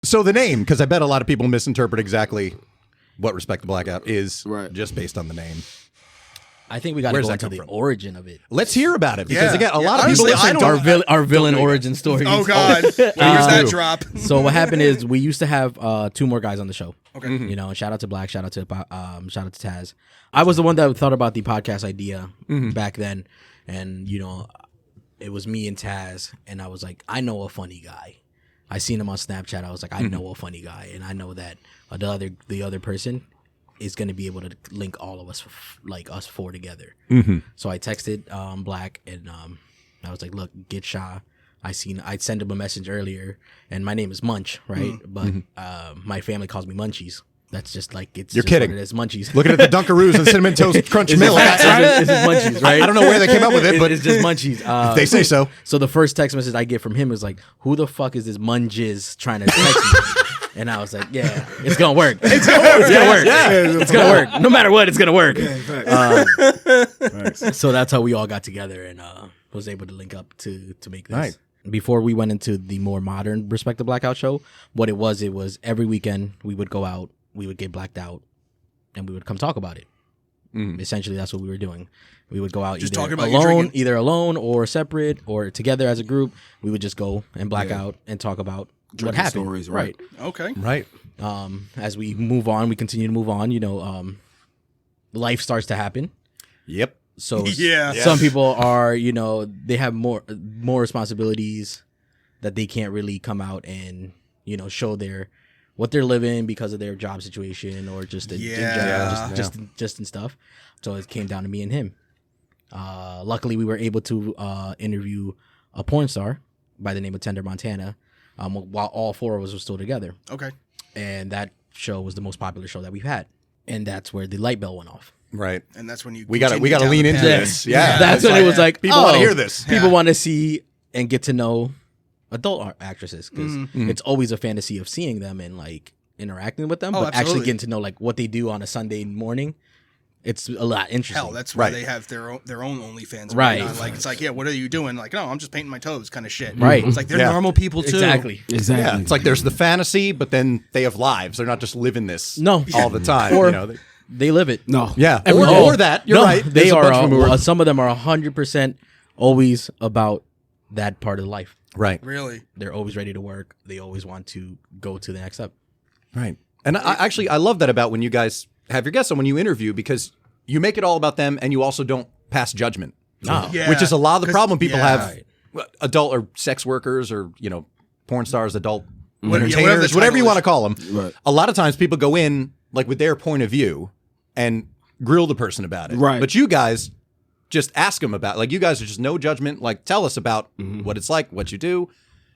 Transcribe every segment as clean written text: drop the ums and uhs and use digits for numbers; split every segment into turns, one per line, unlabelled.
So the name, because I bet a lot of people misinterpret exactly what Respek The Blackout is just based on the name.
I think we got to go into the origin of it.
Let's hear about it, because again, a lot of people
Honestly,
listen to
our villain origin story.
Oh God, here's that drop.
So what happened is we used to have 2 more guys on the show.
Okay,
you know, shout out to Black, shout out to Taz. I was the one that thought about the podcast idea back then, and you know, it was me and Taz, and I was like, I know a funny guy. I seen him on Snapchat. I was like, I know a funny guy, and I know that the other person is going to be able to link all of us, like us 4 together. So I texted Black, and I was like, look, get Sha. I'd send him a message earlier, and my name is Munch, right? But my family calls me Munchies. That's just like, it's
You're
just
kidding.
what it is, Munchies.
Looking at the Dunkaroos and Cinnamon Toast Crunch Milk.
It's just Munchies, right?
I don't know where they came up with it, but
it's just Munchies.
if they say so.
So the first text message I get from him is like, who the fuck is this Munchies trying to text me? And I was like, yeah, it's going to work. It's going to work. Yeah, it's going to work. No matter what, it's going to work. So that's how we all got together and was able to link up to make this.
Right.
Before we went into the more modern Respek The Blackout show, what it was every weekend we would go out, we would get blacked out, and we would come talk about it. Essentially, that's what we were doing. We would go out
Just
either
talking about
either alone or separate or together as a group. We would just go and black out and talk about what happened.
Stories, right.
Okay.
Right.
As we move on, we continue to move on. You know, life starts to happen.
Yep.
So
Yeah.
some people are, you know, they have more responsibilities that they can't really come out and, you know, show what they're living because of their job situation or just in general, just in stuff. So it came down to me and him. Luckily, we were able to interview a porn star by the name of Tender Montana while all 4 of us were still together.
Okay.
And that show was the most popular show that we've had. And that's where the light bell went off.
Right.
And that's when
We got to lean into this. Yeah.
That's when it was like,
people want to hear this.
People want to see and get to know adult actresses because it's always a fantasy of seeing them and like interacting with them, but actually getting to know like what they do on a Sunday morning. It's a lot interesting.
Hell, that's why they have their own OnlyFans.
Right.
Like it's like, yeah, what are you doing? Like, no, I'm just painting my toes, kind of shit.
Right.
It's like they're normal people too.
Exactly.
Yeah, it's like there's the fantasy, but then they have lives. They're not just living this all the time.
Or
you know,
they live it.
or that. You're right.
They
There's a bunch of them who
are. Some of them are 100% always about that part of life.
Right.
Really?
They're always ready to work. They always want to go to the next step.
Right. And I love that about when you guys have your guests on when you interview, because you make it all about them and you also don't pass judgment.
No.
Yeah.
Which is a lot of the problem people have.
Right.
Adult or sex workers or, you know, porn stars, adult
whatever
entertainers,
the
whatever you
title
want to
is.
call them.
Right.
A lot of times people go in like with their point of view and grill the person about it.
Right.
But you guys just ask them about, like, you guys are just no judgment. Like, tell us about what it's like, what you do.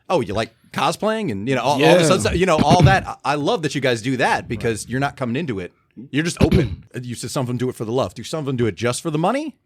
Oh, you like cosplaying and, you know, all this other stuff, you know, all that. I love that you guys do that because you're not coming into it. You're just open. You said some of them do it for the love. Do some of them do it just for the money?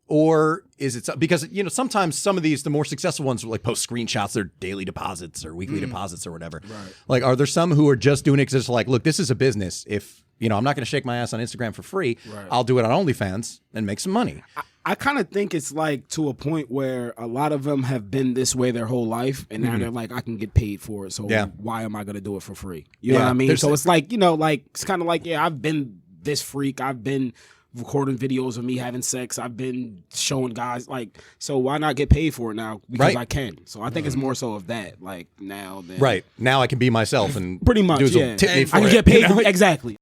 Or is it because, you know, sometimes some of these, the more successful ones, like post screenshots, their daily deposits or weekly deposits or whatever. Right. Like, are there some who are just doing it because it's like, look, this is a business. If, you know, I'm not going to shake my ass on Instagram for free. Right. I'll do it on OnlyFans and make some money.
I kind of think it's like to a point where a lot of them have been this way their whole life, and now they're like, I can get paid for it, so why am I going to do it for free? You know what I mean? So it's like, you know, like, it's kind of like, yeah, I've been this freak. I've been recording videos of me having sex. I've been showing guys, like, so why not get paid for it now? Because I can. So I think it's more so of that, like, now than...
Right. Now I can be myself and...
Pretty much,
tip me for
I can
it,
get paid
you know?
for, exactly.